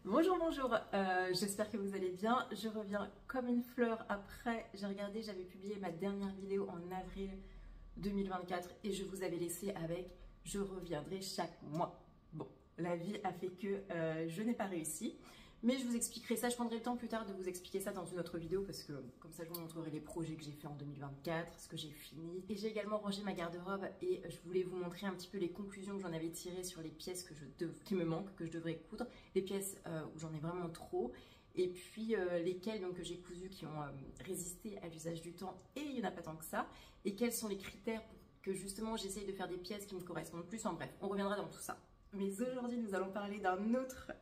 Bonjour, bonjour, j'espère que vous allez bien. Je reviens comme une fleur après, j'ai regardé, j'avais publié ma dernière vidéo en avril 2024 et je vous avais laissé avec « Je reviendrai chaque mois ». Bon, la vie a fait que je n'ai pas réussi, mais je vous expliquerai ça, je prendrai le temps plus tard de vous expliquer ça dans une autre vidéo parce que comme ça je vous montrerai les projets que j'ai fait en 2024, ce que j'ai fini. Et j'ai également rangé ma garde-robe et je voulais vous montrer un petit peu les conclusions que j'en avais tirées sur les pièces qui me manquent, que je devrais coudre, les pièces où j'en ai vraiment trop. Et puis lesquelles donc, que j'ai cousues qui ont résisté à l'usage du temps, et il n'y en a pas tant que ça. Et quels sont les critères pour que justement j'essaye de faire des pièces qui me correspondent plus. En bref, on reviendra dans tout ça. Mais aujourd'hui, nous allons parler d'un autre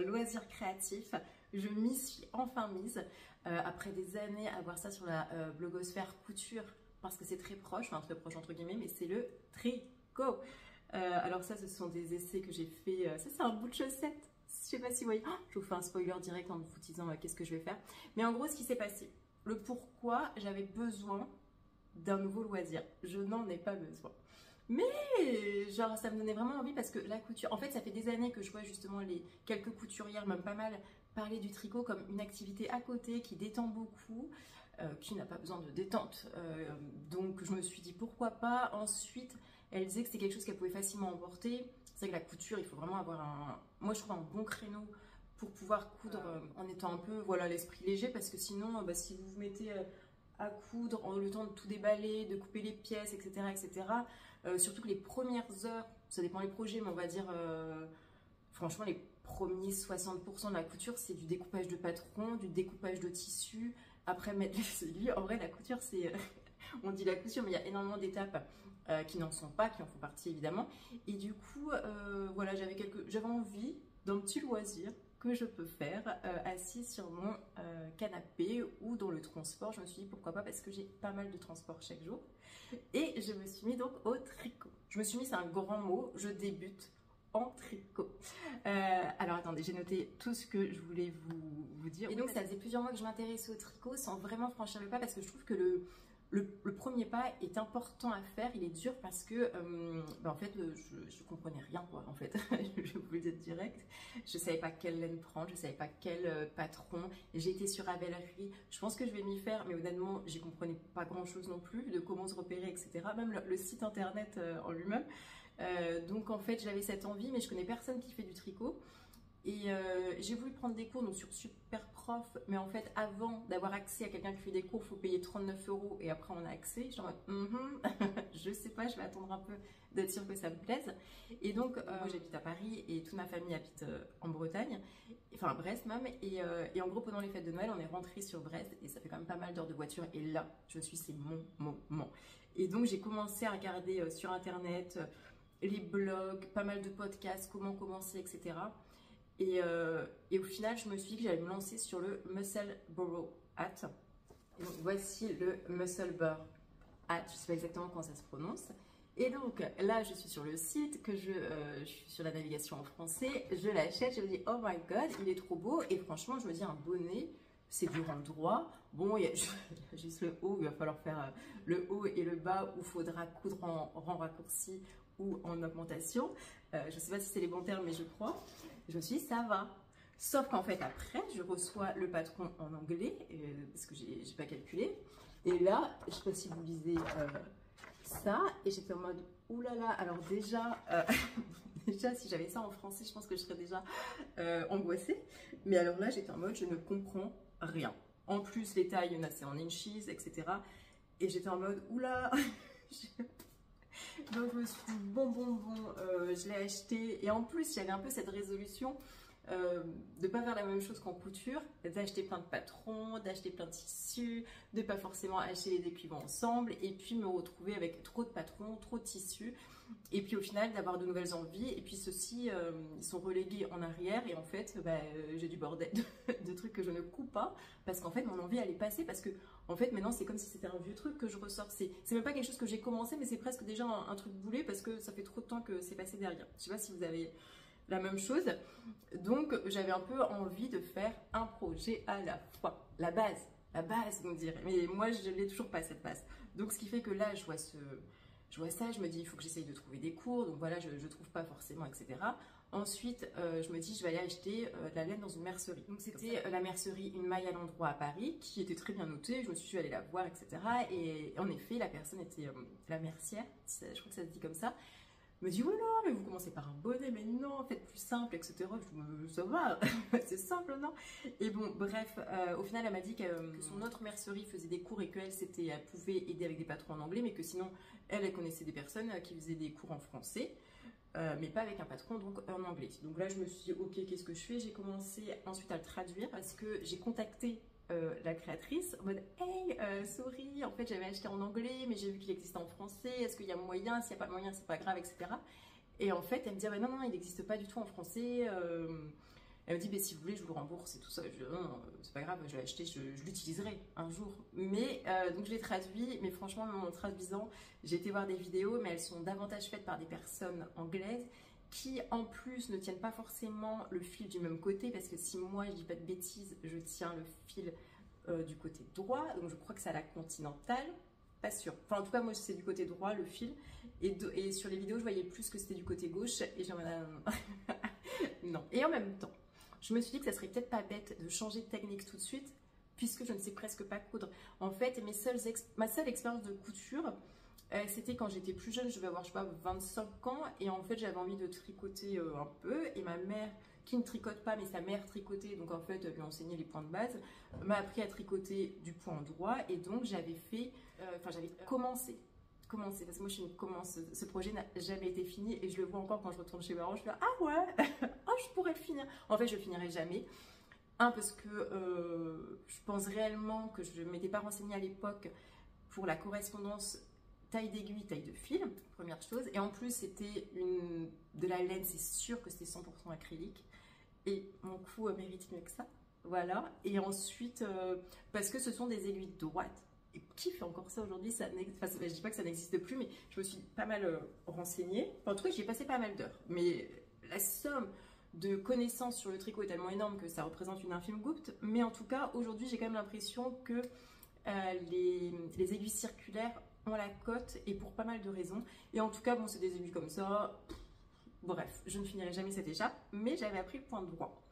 loisir créatif. Je m'y suis enfin mise après des années à voir ça sur la blogosphère couture parce que c'est très proche, enfin très proche entre guillemets, mais c'est le tricot. Alors ça, ce sont des essais que j'ai fait. Ça, c'est un bout de chaussette. Je sais pas si vous voyez. Oh, je vous fais un spoiler direct en vous disant qu'est-ce que je vais faire. Mais en gros, ce qui s'est passé, le pourquoi j'avais besoin d'un nouveau loisir. Je n'en ai pas besoin. Mais genre ça me donnait vraiment envie parce que la couture, en fait ça fait des années que je vois justement les quelques couturières, même pas mal, parler du tricot comme une activité à côté qui détend beaucoup, qui n'a pas besoin de détente. Donc je me suis dit pourquoi pas. Ensuite elle disait que c'était quelque chose qu'elle pouvait facilement emporter. C'est vrai que la couture il faut vraiment avoir moi je trouve un bon créneau pour pouvoir coudre en étant un peu voilà l'esprit léger, parce que sinon si vous vous mettez à coudre en le temps de tout déballer, de couper les pièces, etc. etc. Surtout que les premières heures, ça dépend des projets, mais on va dire, franchement, les premiers 60% de la couture, c'est du découpage de patron, du découpage de tissu, après mettre les aiguilles. En vrai, la couture, c'est... on dit la couture, mais il y a énormément d'étapes qui n'en sont pas, qui en font partie évidemment. Et du coup, voilà, j'avais envie d'un petit loisir que je peux faire assis sur mon canapé ou dans le transport. Je me suis dit pourquoi pas, parce que j'ai pas mal de transport chaque jour. Et je me suis mis donc au tricot. Je me suis mis, c'est un grand mot, je débute en tricot. Alors attendez, j'ai noté tout ce que je voulais vous dire. Et donc ça faisait plusieurs mois que je m'intéressais au tricot sans vraiment franchir le pas, parce que je trouve que le premier pas est important à faire. Il est dur parce que en fait je comprenais rien quoi, en fait. Je vous le dis direct, je savais pas quelle laine prendre, je savais pas quel patron. J'ai été sur Ravelry, je pense que je vais m'y faire, mais honnêtement j'y comprenais pas grand chose non plus de comment se repérer, etc. Même le site internet en lui-même. Donc en fait j'avais cette envie, mais je connais personne qui fait du tricot. Et j'ai voulu prendre des cours donc sur Superprof, mais en fait avant d'avoir accès à quelqu'un qui fait des cours, il faut payer 39 € et après on a accès. Je suis en mode je sais pas, je vais attendre un peu d'être sûre que ça me plaise. Et donc moi j'habite à Paris et toute ma famille habite en Bretagne, enfin à Brest même. Et en gros pendant les fêtes de Noël on est rentré sur Brest et ça fait quand même pas mal d'heures de voiture. Et là je me suis dit c'est mon moment. Et donc j'ai commencé à regarder sur internet les blogs, pas mal de podcasts, comment commencer, etc. Et au final, je me suis dit que j'allais me lancer sur le Musselburgh Hat. Et donc, voici le Musselburgh Hat. Je ne sais pas exactement comment ça se prononce. Et donc, là, je suis sur le site, je suis sur la navigation en français. Je l'achète, je me dis, oh my god, il est trop beau. Et franchement, je me dis, un bonnet, c'est du rang droit. Bon, il y a juste le haut, il va falloir faire le haut et le bas, où il faudra coudre en rang raccourci ou en augmentation. Je ne sais pas si c'est les bons termes, mais je crois. Je me suis dit, ça va. Sauf qu'en fait, après, je reçois le patron en anglais, parce que j'ai pas calculé. Et là, je ne sais pas si vous lisez ça, et j'étais en mode, oulala, alors déjà, déjà, si j'avais ça en français, je pense que je serais déjà angoissée. Mais alors là, j'étais en mode, je ne comprends rien. En plus, les tailles, c'est en inches, etc. Et j'étais en mode, oula. Donc je me suis dit bon, je l'ai acheté. Et en plus j'avais un peu cette résolution de ne pas faire la même chose qu'en couture, d'acheter plein de patrons, d'acheter plein de tissus, de pas forcément acheter les décuivants ensemble et puis me retrouver avec trop de patrons, trop de tissus, et puis au final d'avoir de nouvelles envies. Et puis ceux-ci ils sont relégués en arrière et en fait j'ai du bordel de trucs que je ne coupe pas parce qu'en fait mon envie elle est passée, parce que en fait maintenant c'est comme si c'était un vieux truc que je ressors. C'est même pas quelque chose que j'ai commencé, mais c'est presque déjà un truc boulet parce que ça fait trop de temps que c'est passé derrière. Je sais pas si vous avez la même chose. Donc j'avais un peu envie de faire un projet à la fois. La base, vous me direz. Mais moi je l'ai toujours pas, cette base. Donc ce qui fait que là je vois ça, je me dis il faut que j'essaye de trouver des cours. Donc voilà, je trouve pas forcément, etc. Ensuite, je me dis, je vais aller acheter de la laine dans une mercerie. Donc, c'était la mercerie Une Maille à l'endroit à Paris, qui était très bien notée. Je me suis dit, je vais aller la voir, etc. Et en effet, la personne était la mercière, je crois que ça se dit comme ça. Me dit, oh non, mais vous commencez par un bonnet, mais non, faites plus simple, etc. Je dis, ça va, c'est simple, non? Et bon, bref, au final, elle m'a dit que son autre mercerie faisait des cours et elle pouvait aider avec des patrons en anglais, mais que sinon, elle connaissait des personnes qui faisaient des cours en français. Mais pas avec un patron, donc en anglais. Donc là, je me suis dit, ok, qu'est-ce que je fais? J'ai commencé ensuite à le traduire parce que j'ai contacté la créatrice en mode, hey, sorry, en fait, j'avais acheté en anglais, mais j'ai vu qu'il existait en français. Est-ce qu'il y a moyen? S'il n'y a pas moyen, c'est pas grave, etc. Et en fait, elle me dit, ah, bah, non, non, il n'existe pas du tout en français. Elle me dit, bah, si vous voulez, je vous rembourse et tout ça. Je dis, non, c'est pas grave, je vais acheter, je l'utiliserai un jour. Mais donc, je l'ai traduit, mais franchement, en traduisant, j'ai été voir des vidéos, mais elles sont davantage faites par des personnes anglaises qui, en plus, ne tiennent pas forcément le fil du même côté, parce que si moi, je dis pas de bêtises, je tiens le fil du côté droit, donc je crois que c'est à la continentale, pas sûr. Enfin, en tout cas, moi, c'est du côté droit, le fil, et sur les vidéos, je voyais plus que c'était du côté gauche, et j'en non. Et en même temps, je me suis dit que ça serait peut-être pas bête de changer de technique tout de suite, puisque je ne sais presque pas coudre. En fait, ma seule expérience de couture, c'était quand j'étais plus jeune, je vais avoir, je sais pas, 25 ans, et en fait, j'avais envie de tricoter un peu, et ma mère, qui ne tricote pas, mais sa mère tricotait, donc en fait, lui enseignait les points de base, m'a appris à tricoter du point droit, et donc j'avais commencé, parce que moi je commence, ce projet n'a jamais été fini, et je le vois encore quand je retourne chez mes parents, je fais, ah ouais, oh, je pourrais le finir. En fait, je le finirai jamais. Parce que je pense réellement que je ne m'étais pas renseignée à l'époque pour la correspondance taille d'aiguille, taille de fil, première chose. Et en plus, c'était de la laine, c'est sûr que c'était 100% acrylique. Et mon cou mérite mieux que ça. Voilà. Et ensuite, parce que ce sont des aiguilles droites. Et qui fait encore ça aujourd'hui? Enfin, je ne dis pas que ça n'existe plus, mais je me suis pas mal renseignée. Enfin, en tout cas, j'ai passé pas mal d'heures. Mais la somme de connaissances sur le tricot est tellement énorme que ça représente une infime goutte. Mais en tout cas, aujourd'hui, j'ai quand même l'impression que les aiguilles circulaires ont la cote, et pour pas mal de raisons. Et en tout cas, bon, c'est des aiguilles comme ça. Bref, je ne finirai jamais cette écharpe, mais j'avais appris le point droit.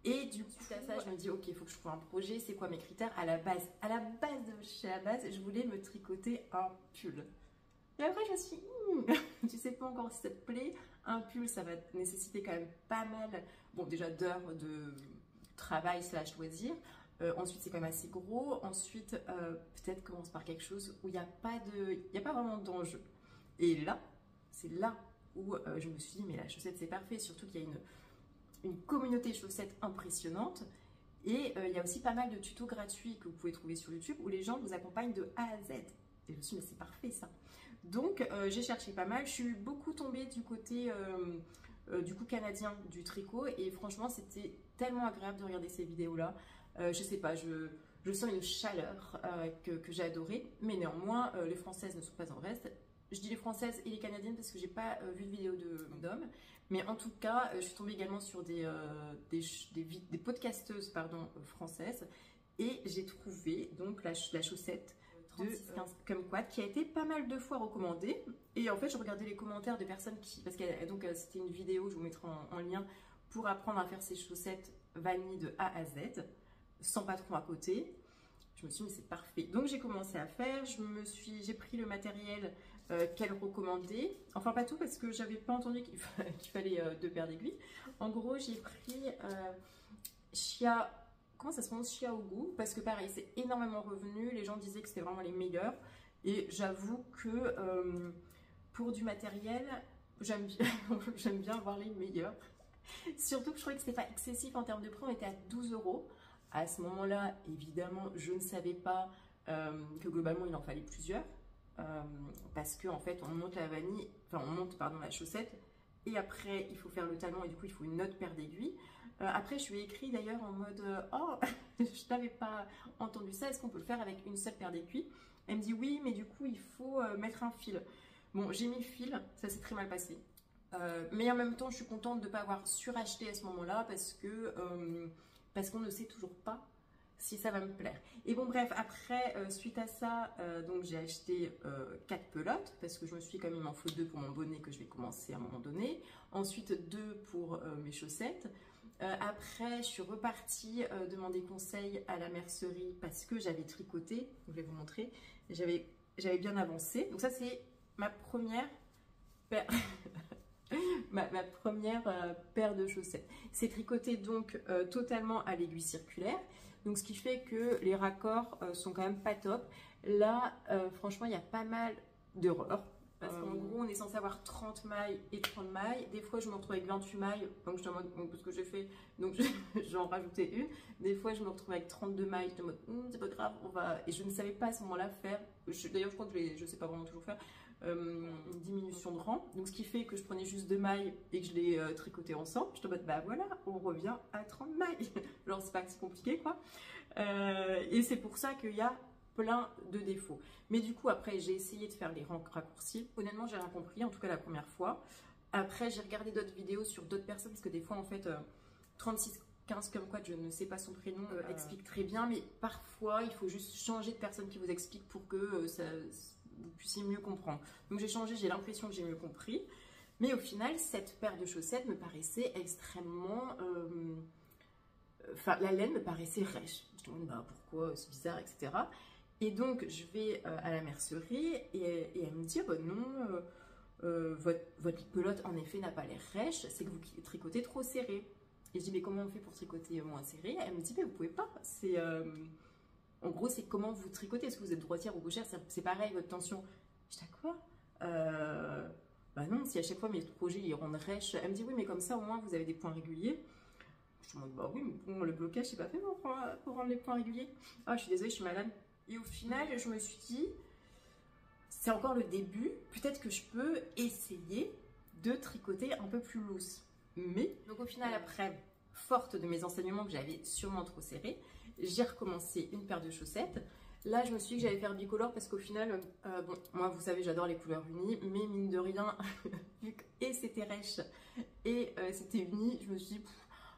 Et du coup, suite à ça, je me dis, ok, il faut que je trouve un projet. C'est quoi mes critères? À la base, je voulais me tricoter un pull. Et après, je me suis dit, tu sais pas encore si ça te plaît. Un pull, ça va nécessiter quand même pas mal, bon, déjà d'heures de travail / loisir. Ensuite, c'est quand même assez gros. Ensuite, peut-être commence par quelque chose où il n'y a pas vraiment d'enjeu. Et là, c'est là où je me suis dit, mais la chaussette, c'est parfait. Surtout qu'il y a une communauté chaussettes impressionnante. Et il y a aussi pas mal de tutos gratuits que vous pouvez trouver sur YouTube où les gens vous accompagnent de A à Z. Et je me suis dit, mais c'est parfait ça. Donc, j'ai cherché pas mal. Je suis beaucoup tombée du côté du coup canadien du tricot. Et franchement, c'était tellement agréable de regarder ces vidéos-là. Je sais pas, je sens une chaleur que j'ai adorée. Mais néanmoins, les Françaises ne sont pas en reste. Je dis les Françaises et les Canadiennes parce que j'ai pas vu de vidéo d'hommes. Mais en tout cas, je suis tombée également sur des podcasteuses françaises. Et j'ai trouvé donc la chaussette de 15 Kumquat qui a été pas mal de fois recommandée. Et en fait, je regardais les commentaires de personnes parce que c'était une vidéo, je vous mettrai en lien, pour apprendre à faire ces chaussettes vanille de A à Z, sans patron à côté. Je me suis dit, mais c'est parfait. Donc, j'ai commencé à faire. J'ai pris le matériel qu'elle recommandait. Enfin, pas tout, parce que j'avais pas entendu qu'il fallait 2 paires d'aiguilles. En gros, j'ai pris comment ça se prononce, Xiaogu, parce que pareil, c'est énormément revenu. Les gens disaient que c'était vraiment les meilleurs. Et j'avoue que pour du matériel, j'aime bien voir les meilleurs. Surtout que je trouvais que c'était pas excessif en termes de prix. On était à 12 €. À ce moment-là, évidemment, je ne savais pas que globalement, il en fallait plusieurs. Parce qu'en fait, on monte la chaussette. Et après, il faut faire le talon. Et du coup, il faut une autre paire d'aiguilles. Après, je lui ai écrit d'ailleurs en mode oh, je n'avais pas entendu ça. Est-ce qu'on peut le faire avec une seule paire d'aiguilles? Elle me dit oui, mais du coup, il faut mettre un fil. Bon, j'ai mis le fil. Ça s'est très mal passé. Mais en même temps, je suis contente de ne pas avoir suracheté à ce moment-là parce qu'on ne sait toujours pas si ça va me plaire. Et bon bref, après, suite à ça, donc j'ai acheté 4 pelotes, parce que je me suis dit, comme il m'en faut 2 pour mon bonnet que je vais commencer à un moment donné. Ensuite 2 pour mes chaussettes. Après, je suis repartie demander conseil à la mercerie parce que j'avais tricoté, je vais vous montrer, j'avais bien avancé. Donc ça, c'est ma première paire, ma première paire de chaussettes. C'est tricoté donc totalement à l'aiguille circulaire. Donc ce qui fait que les raccords sont quand même pas top. Là, franchement, il y a pas mal d'erreurs. Parce qu'en gros, on est censé avoir 30 mailles et 30 mailles. Des fois, je me retrouve avec 28 mailles. Donc, je suis en mode, bon, ce que j'ai fait, donc j'en rajoutais une. Des fois, je me retrouve avec 32 mailles. Je suis en mode, c'est pas grave, on va. Et je ne savais pas à ce moment-là faire. D'ailleurs, je crois que je sais pas vraiment toujours faire. Une diminution de rang. Donc, ce qui fait que je prenais juste 2 mailles et que je les tricotais ensemble. Je suis en mode, bah voilà, on revient à 30 mailles. Genre, c'est pas si compliqué, quoi. Et c'est pour ça qu'il y a plein de défauts. Mais du coup, après, j'ai essayé de faire les raccourcis. Honnêtement, j'ai rien compris, en tout cas la première fois. Après, j'ai regardé d'autres vidéos sur d'autres personnes, parce que des fois, en fait, 3615 comme quoi, je ne sais pas son prénom, explique très bien. Mais parfois, il faut juste changer de personne qui vous explique pour que vous puissiez mieux comprendre. Donc, j'ai changé, j'ai l'impression que j'ai mieux compris. Mais au final, cette paire de chaussettes me paraissait extrêmement... Enfin, la laine me paraissait rêche. Je me demande, bah, pourquoi, c'est bizarre, etc. Et donc, je vais à la mercerie et elle me dit, bah non, votre pelote, en effet, n'a pas l'air rêche, c'est que vous tricotez trop serré. Et je dis, mais comment on fait pour tricoter moins serré? Elle me dit, mais vous pouvez pas. En gros, c'est comment vous tricotez. Est-ce que vous êtes droitière ou gauchère? C'est pareil, votre tension. Je dis, à quoi? Bah non, si à chaque fois mes projets ils rendent rêche. Elle me dit, oui, mais comme ça, au moins, vous avez des points réguliers. Je me dis, bah oui, mais bon, le blocage, c'est pas fait pour rendre les points réguliers. Ah, je suis désolée, je suis malade. Et au final, je me suis dit, c'est encore le début, peut-être que je peux essayer de tricoter un peu plus loose. Mais, donc au final, après, forte de mes enseignements que j'avais sûrement trop serrés, j'ai recommencé une paire de chaussettes. Là, je me suis dit que j'allais faire bicolore parce qu'au final, bon, moi, vous savez, j'adore les couleurs unies, mais mine de rien, vu que et c'était rêche et c'était uni, je me suis dit,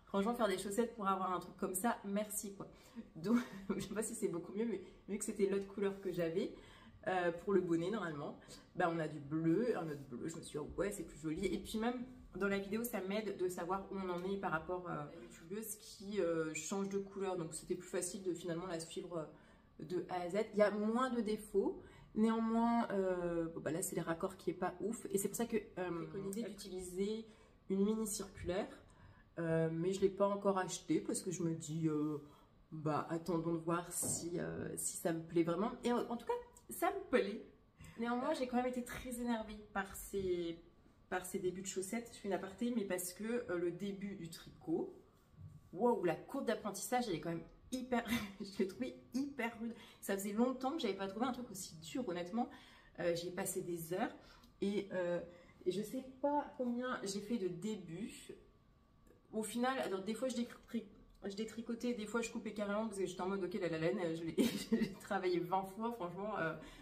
franchement, faire des chaussettes pour avoir un truc comme ça, merci quoi. Donc, je ne sais pas si c'est beaucoup mieux, mais vu que c'était l'autre couleur que j'avais, pour le bonnet normalement, bah, on a du bleu, un autre bleu, je me suis dit, oh, ouais, c'est plus joli. Et puis même, dans la vidéo, ça m'aide de savoir où on en est par rapport à la youtubeuse qui change de couleur. Donc, c'était plus facile de finalement la suivre de A à Z. Il y a moins de défauts. Néanmoins, bon, bah là, c'est les raccords qui est pas ouf. Et c'est pour ça que j'ai préconisé d'utiliser une mini circulaire. Mais je ne l'ai pas encore acheté parce que je me dis, bah, attendons de voir si ça me plaît vraiment. Et en tout cas, ça me plaît. Néanmoins, j'ai quand même été très énervée par ces débuts de chaussettes. Je fais une aparté, mais parce que le début du tricot, wow, la courbe d'apprentissage, elle est quand même hyper, je l'ai trouvé hyper rude. Ça faisait longtemps que j'avais pas trouvé un truc aussi dur, honnêtement. J'y ai passé des heures et je sais pas combien j'ai fait de débuts. Au final, alors, des fois je détricotais, des fois je coupais carrément parce que j'étais en mode ok, la laine, je l'ai travaillé 20 fois, franchement,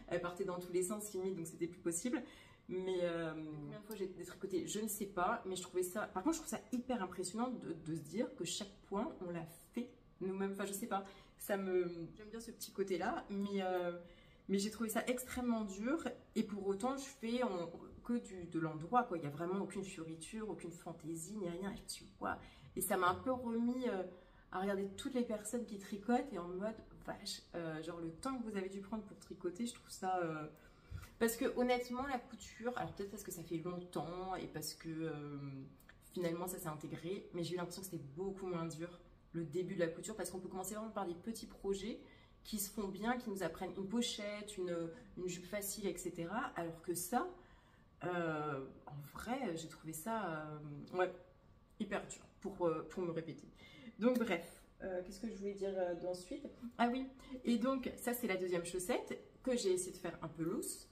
elle partait dans tous les sens limite, donc c'était plus possible. Mais combien de fois j'ai détricoté, je ne sais pas, mais je trouvais ça, par contre je trouve ça hyper impressionnant de se dire que chaque point on l'a fait nous-mêmes, enfin je sais pas, j'aime bien ce petit côté là, mais j'ai trouvé ça extrêmement dur et pour autant je fais que de l'endroit quoi, il n'y a vraiment aucune fioriture, aucune fantaisie, ni rien, et je me suis dit, wow. Et ça m'a un peu remis à regarder toutes les personnes qui tricotent et en mode vache, genre le temps que vous avez dû prendre pour tricoter, je trouve ça... Parce que honnêtement la couture, alors peut-être parce que ça fait longtemps et parce que finalement ça s'est intégré, mais j'ai eu l'impression que c'était beaucoup moins dur le début de la couture parce qu'on peut commencer vraiment par des petits projets qui se font bien, qui nous apprennent une pochette, une jupe facile, etc. Alors que ça, en vrai, j'ai trouvé ça ouais, hyper dur pour me répéter. Donc bref, qu'est-ce que je voulais dire d'ensuite? Ah oui, et donc ça c'est la deuxième chaussette que j'ai essayé de faire un peu loose.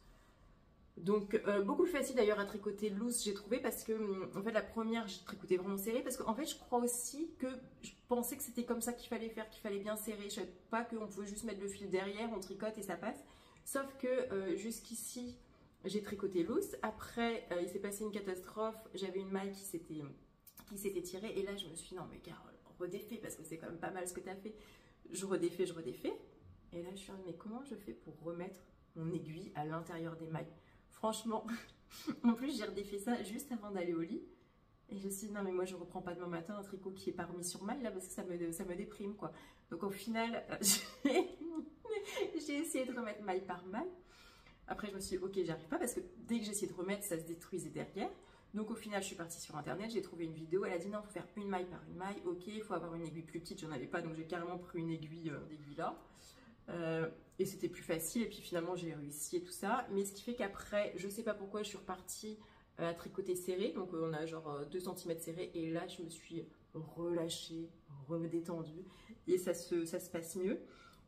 Donc beaucoup plus facile d'ailleurs à tricoter loose j'ai trouvé parce que en fait la première j'ai tricoté vraiment serré parce qu'en fait je crois aussi que je pensais que c'était comme ça qu'il fallait faire, qu'il fallait bien serrer. Je savais pas qu'on pouvait juste mettre le fil derrière, on tricote et ça passe. Sauf que jusqu'ici j'ai tricoté loose. Après il s'est passé une catastrophe, j'avais une maille qui s'était tirée et là je me suis dit non mais Carole redéfais parce que c'est quand même pas mal ce que tu as fait. je redéfais. Et là, je suis en mais comment je fais pour remettre mon aiguille à l'intérieur des mailles? Franchement, en plus, j'ai redéfait ça juste avant d'aller au lit. Et je me suis dit, non, mais moi, je reprends pas demain matin un tricot qui est pas remis sur maille, là, parce que ça me déprime, quoi. Donc, au final, j'ai essayé de remettre maille par maille. Après, je me suis dit, ok, j'arrive pas, parce que dès que j'ai essayé de remettre, ça se détruisait derrière. Donc, au final, je suis partie sur Internet, j'ai trouvé une vidéo. Elle a dit, non, il faut faire une maille par une maille. Ok, il faut avoir une aiguille plus petite, j'en avais pas, donc j'ai carrément pris une aiguille là. Et c'était plus facile, et puis finalement, j'ai réussi et tout ça. Mais ce qui fait qu'après, je sais pas pourquoi, je suis repartie à tricoter serré, donc on a genre 2 cm serré, et là je me suis relâchée, redétendue, et ça se passe mieux.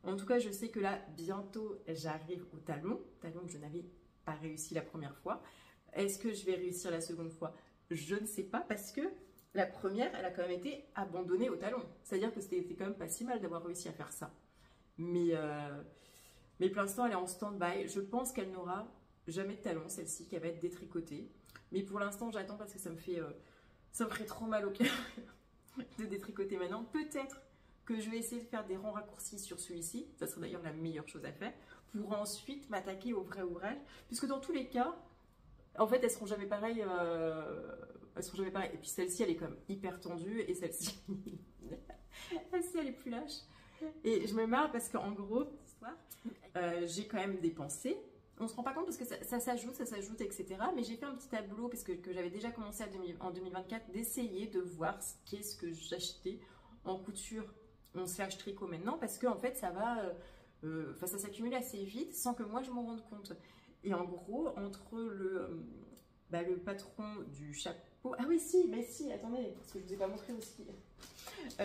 En tout cas, je sais que là, bientôt, j'arrive au talon que je n'avais pas réussi la première fois. Est-ce que je vais réussir la seconde fois? Je ne sais pas, parce que la première, elle a quand même été abandonnée au talon. C'est-à-dire que c'était quand même pas si mal d'avoir réussi à faire ça. Mais pour l'instant, elle est en stand-by. Je pense qu'elle n'aura jamais de talon, celle-ci, qui va être détricotée. Mais pour l'instant, j'attends parce que ça me ferait trop mal au cœur de détricoter maintenant. Peut-être que je vais essayer de faire des rangs raccourcis sur celui-ci. Ça serait d'ailleurs la meilleure chose à faire. Pour ensuite m'attaquer au vrai ouvrage. Puisque dans tous les cas, en fait, elles seront jamais pareilles. Et puis celle-ci, elle est quand même hyper tendue. Et celle-ci, celle-ci, elle est plus lâche. Et je me marre parce qu'en gros, j'ai quand même dépensé. On ne se rend pas compte parce que ça s'ajoute, etc. Mais j'ai fait un petit tableau parce que j'avais déjà commencé en 2024 d'essayer de voir qu'est-ce que j'achetais en couture, on slash tricot maintenant, parce qu'en fait ça va, ça s'accumule assez vite sans que moi je m'en rende compte. Et en gros, entre le patron du chapeau, ah oui mais si, attendez, parce que je vous ai pas montré aussi.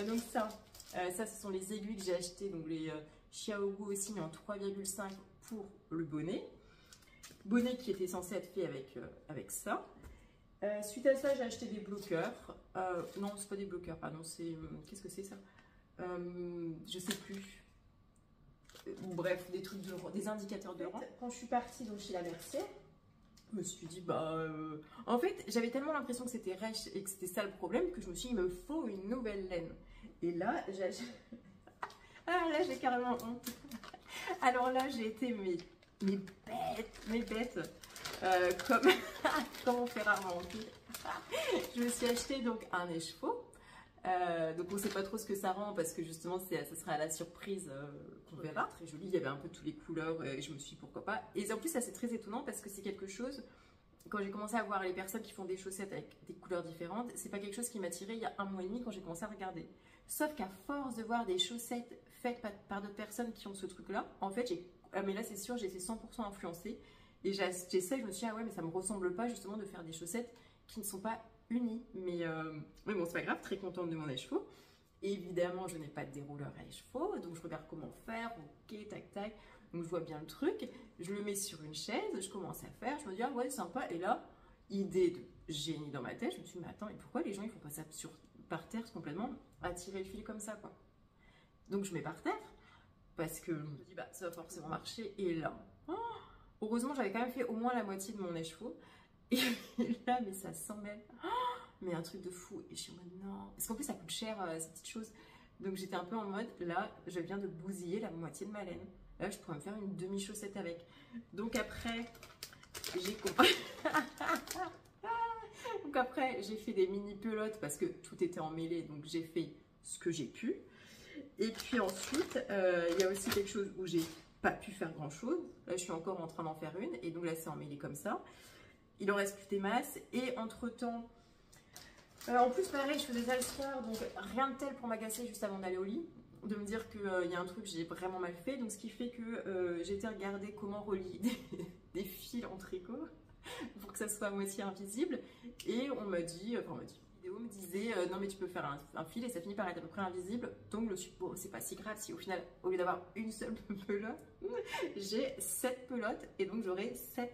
Donc ça ce sont les aiguilles que j'ai achetées, donc les Xiaogu aussi, mais en 3,5 pour le bonnet. Bonnet qui était censé être fait avec ça. Suite à ça, j'ai acheté des bloqueurs. Non, c'est pas des bloqueurs, pardon, c'est... Qu'est-ce que c'est ça? Je sais plus. Bref, des trucs des indicateurs de rang. Quand je suis partie donc chez la Mercier, je me suis dit, en fait, j'avais tellement l'impression que c'était rêche et que c'était ça le problème que je me suis dit, il me faut une nouvelle laine. Et là, j'ai carrément honte. Alors là, j'ai été mes bêtes, comme on fait rarement en tout. Je me suis acheté donc un écheveau. Donc on ne sait pas trop ce que ça rend parce que justement ça sera à la surprise qu'on verra. Très joli, il y avait un peu toutes les couleurs et je me suis dit pourquoi pas. Et en plus ça c'est très étonnant parce que c'est quelque chose, quand j'ai commencé à voir les personnes qui font des chaussettes avec des couleurs différentes, c'est pas quelque chose qui m'a tiré il y a 1 mois et demi quand j'ai commencé à regarder. Sauf qu'à force de voir des chaussettes faites par d'autres personnes qui ont ce truc là, en fait mais là c'est sûr, j'ai été 100% influencée et j'ai ça, je me suis dit ah ouais mais ça me ressemble pas justement de faire des chaussettes qui ne sont pas unis, mais bon c'est pas grave, très contente de mon écheveau. Évidemment je n'ai pas de dérouleur à écheveau, donc je regarde comment faire, ok tac tac, donc je vois bien le truc, je le mets sur une chaise, je commence à faire, je me dis ah ouais sympa, et là idée de génie dans ma tête, je me suis dit mais attends, et pourquoi les gens ils font pas ça par terre complètement à tirer le fil comme ça quoi. Donc je mets par terre parce que je me dis bah ça va forcément marcher, et là heureusement j'avais quand même fait au moins la moitié de mon écheveau. Et là, mais ça s'en mêle. Mais un truc de fou. Et je suis en mode non. Parce qu'en plus, ça coûte cher, ces petites choses. Donc j'étais un peu en mode, là, je viens de bousiller la moitié de ma laine. Là, je pourrais me faire une demi-chaussette avec. Donc après, j'ai compris. Donc après, j'ai fait des mini pelotes parce que tout était emmêlé. Donc j'ai fait ce que j'ai pu. Et puis ensuite, il y a aussi quelque chose où j'ai pas pu faire grand chose. Là, je suis encore en train d'en faire une. Et donc là, c'est emmêlé comme ça. Il en reste plus des masses. Et entre temps, en plus pareil, je faisais ça le soir, donc rien de tel pour m'agacer juste avant d'aller au lit, de me dire qu'il y a un truc que j'ai vraiment mal fait. Donc ce qui fait que j'ai été regarder comment relier des fils en tricot pour que ça soit à moitié invisible. Et on m'a dit, la vidéo me disait non mais tu peux faire un fil et ça finit par être à peu près invisible. Donc je me suis dit, bon, c'est pas si grave si au final, au lieu d'avoir une seule pelote, j'ai 7 pelotes et donc j'aurai 7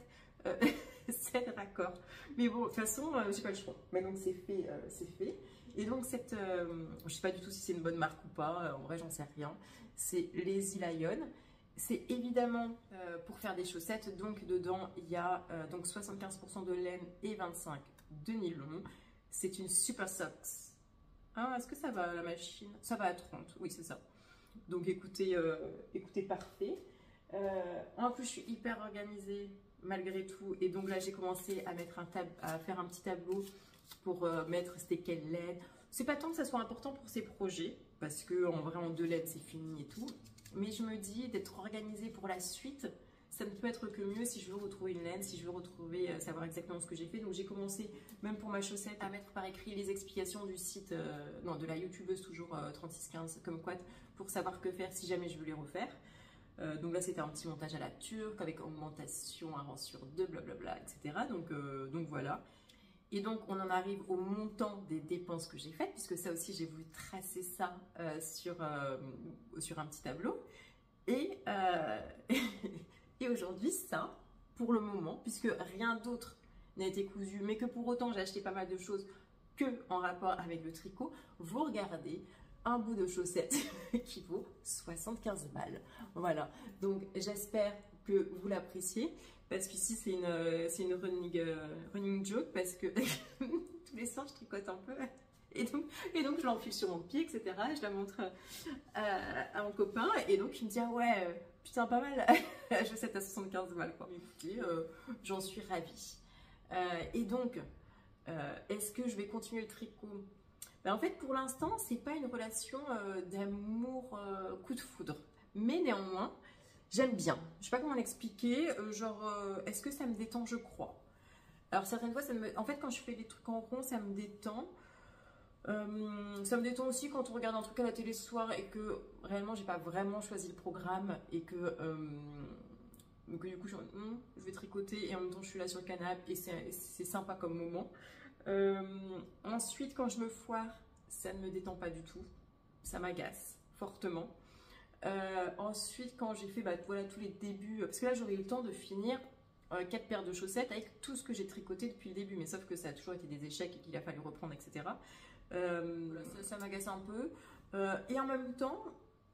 raccords. Mais bon, de toute façon, j'ai pas le choix. Maintenant que c'est fait, c'est fait. Et donc, je sais pas du tout si c'est une bonne marque ou pas. En vrai, j'en sais rien. C'est Lazy Lion. C'est évidemment pour faire des chaussettes. Donc, dedans, il y a donc 75% de laine et 25% de nylon. C'est une Super Socks. Ah, est-ce que ça va la machine? Ça va à 30. Oui, c'est ça. Donc écoutez, écoutez parfait. En plus, je suis hyper organisée malgré tout. Et donc là, j'ai commencé à, à faire un petit tableau pour mettre c'était quelle LED. C'est pas tant que ça soit important pour ces projets, parce que en vrai, en 2 LED, c'est fini et tout. Mais je me dis d'être organisée pour la suite, ça ne peut être que mieux si je veux retrouver une LED, si je veux retrouver, savoir exactement ce que j'ai fait. Donc j'ai commencé, même pour ma chaussette, à mettre par écrit les explications du site, non, de la youtubeuse toujours 3615 comme quoi, pour savoir que faire si jamais je veux les refaire. Donc là, c'était un petit montage à la turque avec augmentation, un rang sur 2, blablabla, etc. Donc voilà. Et donc, on en arrive au montant des dépenses que j'ai faites, puisque ça aussi, j'ai voulu tracer ça sur un petit tableau. Et, et aujourd'hui, ça, pour le moment, puisque rien d'autre n'a été cousu, mais que pour autant, j'ai acheté pas mal de choses que en rapport avec le tricot, vous regardez un bout de chaussette qui vaut 75 balles. Voilà, donc j'espère que vous l'appréciez, parce qu'ici c'est une running joke, parce que tous les soirs je tricote un peu, et donc je l'enfile sur mon pied, etc. Je la montre à mon copain, et donc il me dit ah ouais, putain pas mal la chaussette à 75 balles quoi. Écoutez, j'en suis ravie. Et donc, est-ce que je vais continuer le tricot? Ben en fait, pour l'instant, c'est pas une relation d'amour coup de foudre. Mais néanmoins, j'aime bien. Je sais pas comment l'expliquer. Est-ce que ça me détend? Je crois. Alors, certaines fois, en fait, quand je fais des trucs en rond, ça me détend. Ça me détend aussi quand on regarde un truc à la télé ce soir et que réellement, j'ai pas vraiment choisi le programme et que du coup, je vais tricoter et en même temps, je suis là sur le canapé et c'est sympa comme moment. Ensuite, quand je me foire, ça ne me détend pas du tout, ça m'agace fortement. Ensuite, quand j'ai fait voilà, tous les débuts, parce que là j'aurais eu le temps de finir 4 paires de chaussettes avec tout ce que j'ai tricoté depuis le début, mais sauf que ça a toujours été des échecs et qu'il a fallu reprendre, etc. Ça m'agace un peu. Et en même temps,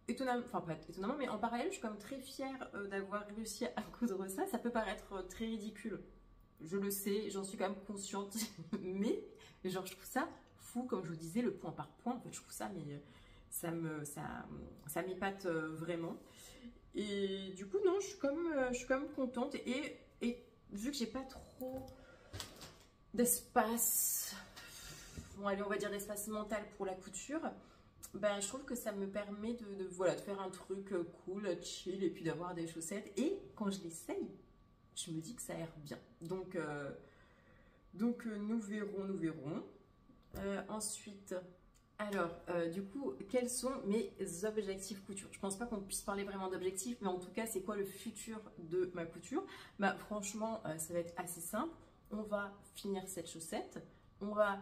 étonnamment, enfin pas étonnamment, mais en parallèle, je suis quand même très fière d'avoir réussi à coudre ça. Ça peut paraître très ridicule. Je le sais, j'en suis quand même consciente, mais genre je trouve ça fou, comme je vous disais, le point par point, en fait je trouve ça, mais ça m'épate vraiment. Et du coup non, je suis quand même contente, et vu que j'ai pas trop d'espace, bon allez on va dire d'espace mental pour la couture, ben je trouve que ça me permet voilà, de faire un truc cool, chill, et puis d'avoir des chaussettes, et quand je l'essaye, je me dis que ça a l'air bien. Donc nous verrons, nous verrons. Ensuite, alors, du coup, quels sont mes objectifs couture? Je pense pas qu'on puisse parler vraiment d'objectifs, mais en tout cas, c'est quoi le futur de ma couture? Bah, franchement, ça va être assez simple. On va finir cette chaussette, on va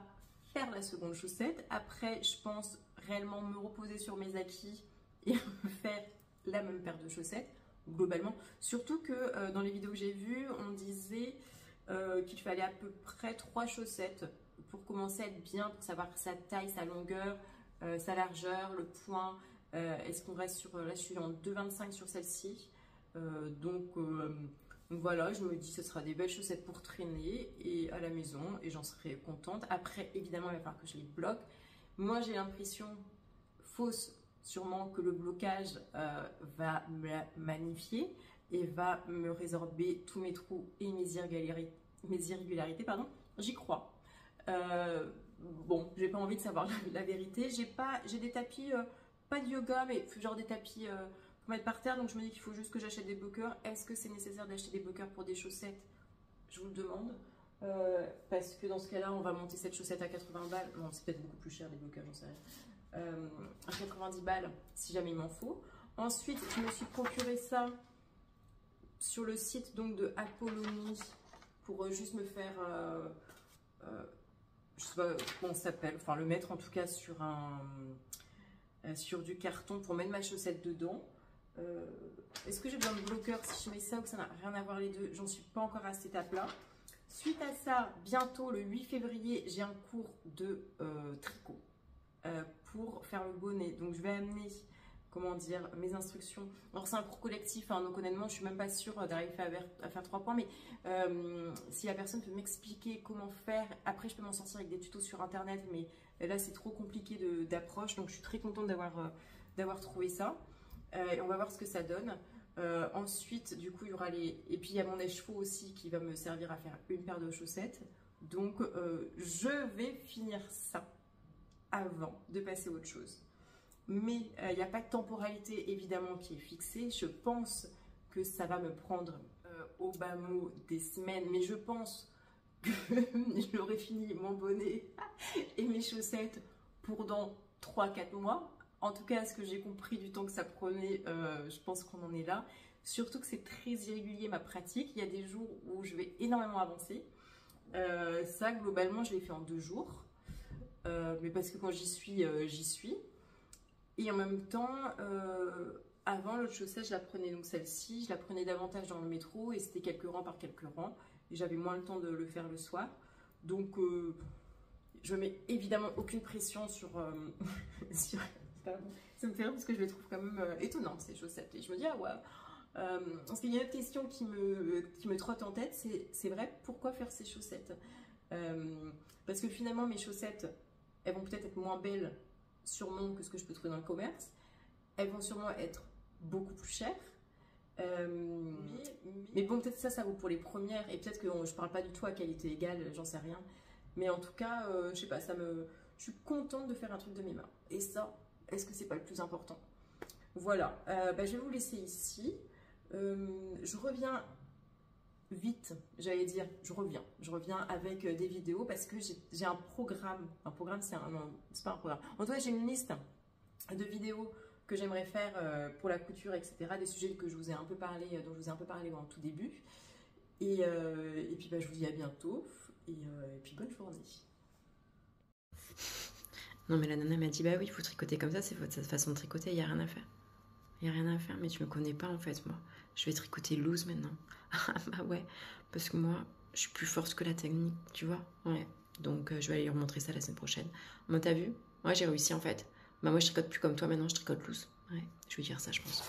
faire la seconde chaussette. Après, je pense réellement me reposer sur mes acquis et faire la même paire de chaussettes. Globalement, surtout que dans les vidéos que j'ai vues, on disait qu'il fallait à peu près 3 chaussettes pour commencer à être bien, pour savoir sa taille, sa longueur, sa largeur, le point. Est-ce qu'on reste sur, là je suis en 2,25 sur celle-ci, donc voilà, je me dis ce sera des belles chaussettes pour traîner et à la maison, et j'en serai contente. Après évidemment il va falloir que je les bloque. Moi j'ai l'impression fausse sûrement que le blocage va me la magnifier et va me résorber tous mes trous et mes irrégularités, pardon. J'y crois. Bon, j'ai pas envie de savoir la vérité. J'ai des tapis, pas de yoga, mais genre des tapis pour mettre par terre. Donc je me dis qu'il faut juste que j'achète des bloqueurs. Est-ce que c'est nécessaire d'acheter des bloqueurs pour des chaussettes? Je vous le demande. Parce que dans ce cas-là, on va monter cette chaussette à 80 balles. Non, c'est peut-être beaucoup plus cher les bloqueurs, j'en sais rien. À 90 balles si jamais il m'en faut. Ensuite, je me suis procuré ça sur le site donc de Apollonie pour juste me faire, je sais pas comment ça s'appelle, enfin le mettre en tout cas sur sur du carton pour mettre ma chaussette dedans. Est-ce que j'ai besoin de bloqueur si je mets ça ou que ça n'a rien à voir les deux? J'en suis pas encore à cette étape-là. Suite à ça, bientôt le 8 février, j'ai un cours de tricot pour faire le bonnet. Donc je vais amener, comment dire, mes instructions. Alors c'est un cours collectif, hein, donc honnêtement je suis même pas sûre d'arriver à faire 3 points, mais si la personne peut m'expliquer comment faire, après je peux m'en sortir avec des tutos sur internet, mais là c'est trop compliqué d'approche, donc je suis très contente d'avoir d'avoir trouvé ça. Et on va voir ce que ça donne. Ensuite, du coup, il y aura les... Et puis, il y a mon écheveau aussi qui va me servir à faire une paire de chaussettes. Donc, je vais finir ça avant de passer à autre chose. Mais il n'y a pas de temporalité, évidemment, qui est fixée. Je pense que ça va me prendre au bas mot des semaines. Mais je pense que j'aurai fini mon bonnet et mes chaussettes pour dans 3-4 mois. En tout cas, à ce que j'ai compris du temps que ça prenait, je pense qu'on en est là. Surtout que c'est très irrégulier ma pratique. Il y a des jours où je vais énormément avancer. Ça, globalement, je l'ai fait en 2 jours. Mais parce que quand j'y suis, j'y suis. Et en même temps, avant, l'autre chaussette, je la prenais, donc celle-ci, je la prenais davantage dans le métro et c'était quelques rangs par quelques rangs. Et j'avais moins le temps de le faire le soir. Donc, je mets évidemment aucune pression sur... Ça me fait rire parce que je les trouve quand même étonnantes, ces chaussettes. Et je me dis, ah ouais. Parce qu'il y a une autre question qui me trotte en tête, c'est vrai, pourquoi faire ces chaussettes? Parce que finalement, mes chaussettes, elles vont peut-être être moins belles sûrement que ce que je peux trouver dans le commerce. Elles vont sûrement être beaucoup plus chères. Mais bon, peut-être ça vaut pour les premières. Et peut-être que je parle pas du tout à qualité égale, j'en sais rien. Mais en tout cas, je sais pas, je suis contente de faire un truc de mes mains. Et ça, est-ce que c'est pas le plus important? Voilà, je vais vous laisser ici. Je reviens vite, j'allais dire, je reviens avec des vidéos parce que j'ai un programme. Un programme, non, c'est pas un programme. En tout cas, j'ai une liste de vidéos que j'aimerais faire pour la couture, etc. Des sujets que je vous ai un peu parlé, dont je vous ai un peu parlé en tout début. Et puis, je vous dis à bientôt. Et puis, bonne journée. Non, mais la nana m'a dit, bah oui, il faut tricoter comme ça, c'est votre façon de tricoter, il n'y a rien à faire. Il n'y a rien à faire, mais tu me connais pas en fait, moi. Je vais tricoter loose maintenant. Ah bah ouais, parce que moi, je suis plus forte que la technique, tu vois. Ouais, donc je vais aller leur montrer ça la semaine prochaine. Moi, t'as vu? Moi, j'ai réussi en fait. Bah moi, je tricote plus comme toi maintenant, je tricote loose. Ouais, je vais dire ça, je pense.